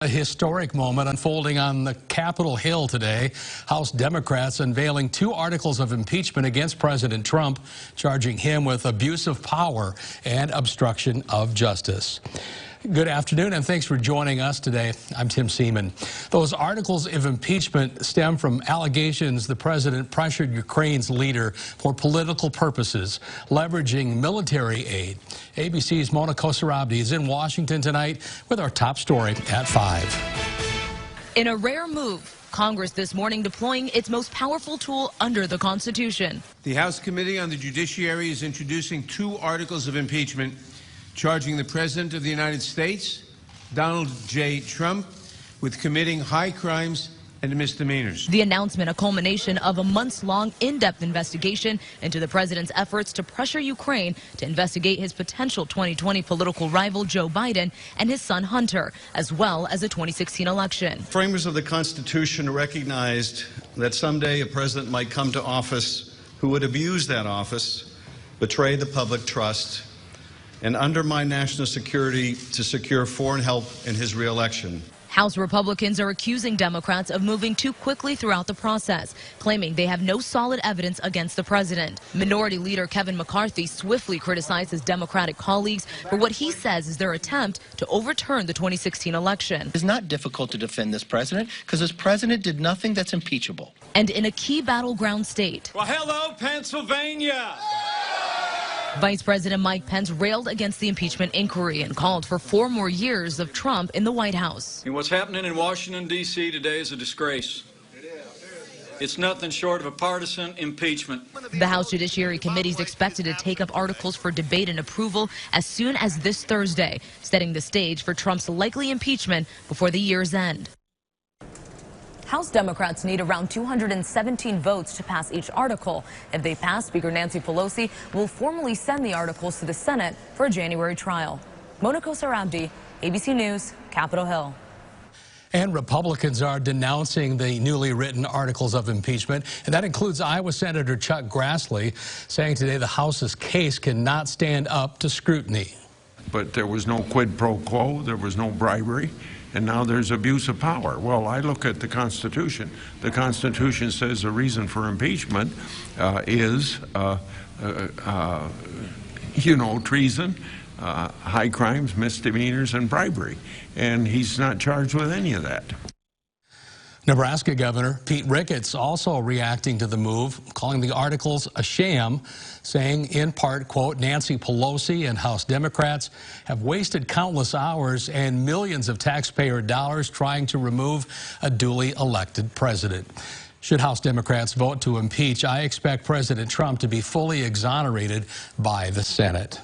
A historic moment unfolding on the Capitol Hill today. House Democrats unveiling 2 articles of impeachment against President Trump, charging him with abuse of power and obstruction of justice. Good afternoon, and thanks for joining us today. I'm Tim Seaman. Those articles of impeachment stem from allegations the president pressured Ukraine's leader for political purposes, leveraging military aid. ABC's Mona Kosarabdi is in Washington tonight with our top story at 5. In a rare move, Congress this morning deploying its most powerful tool under the Constitution. The House Committee on the Judiciary is introducing 2 articles of impeachment charging the President of the United States, Donald J. Trump, with committing high crimes and misdemeanors. The announcement, a culmination of a months-long, in-depth investigation into the president's efforts to pressure Ukraine to investigate his potential 2020 political rival Joe Biden and his son Hunter, as well as the 2016 election. Framers of the Constitution recognized that someday a president might come to office who would abuse that office, betray the public trust, and undermine national security to secure foreign help in his reelection. House Republicans are accusing Democrats of moving too quickly throughout the process, claiming they have no solid evidence against the president. Minority Leader Kevin McCarthy swiftly criticized his Democratic colleagues for what he says is their attempt to overturn the 2016 election. It's not difficult to defend this president because this president did nothing that's impeachable. And in a key battleground state. Well, hello, Pennsylvania! Vice President Mike Pence railed against the impeachment inquiry and called for 4 more years of Trump in the White House. And what's happening in Washington, D.C. today is a disgrace. It's nothing short of a partisan impeachment. The House Judiciary Committee is expected to take up articles for debate and approval as soon as this Thursday, setting the stage for Trump's likely impeachment before the year's end. House Democrats need around 217 votes to pass each article. If they pass, Speaker Nancy Pelosi will formally send the articles to the Senate for a January trial. Mona Kosarabdi, ABC News, Capitol Hill. And Republicans are denouncing the newly written articles of impeachment, and that includes Iowa Senator Chuck Grassley, saying today the House's case cannot stand up to scrutiny. But there was no quid pro quo, there was no bribery, and now there's abuse of power. Well, I look at the Constitution. The Constitution says the reason for impeachment is, treason, high crimes, misdemeanors, and bribery. And he's not charged with any of that. Nebraska Governor Pete Ricketts also reacting to the move, calling the articles a sham, saying in part, quote, Nancy Pelosi and House Democrats have wasted countless hours and millions of taxpayer dollars trying to remove a duly elected president. Should House Democrats vote to impeach, I expect President Trump to be fully exonerated by the Senate.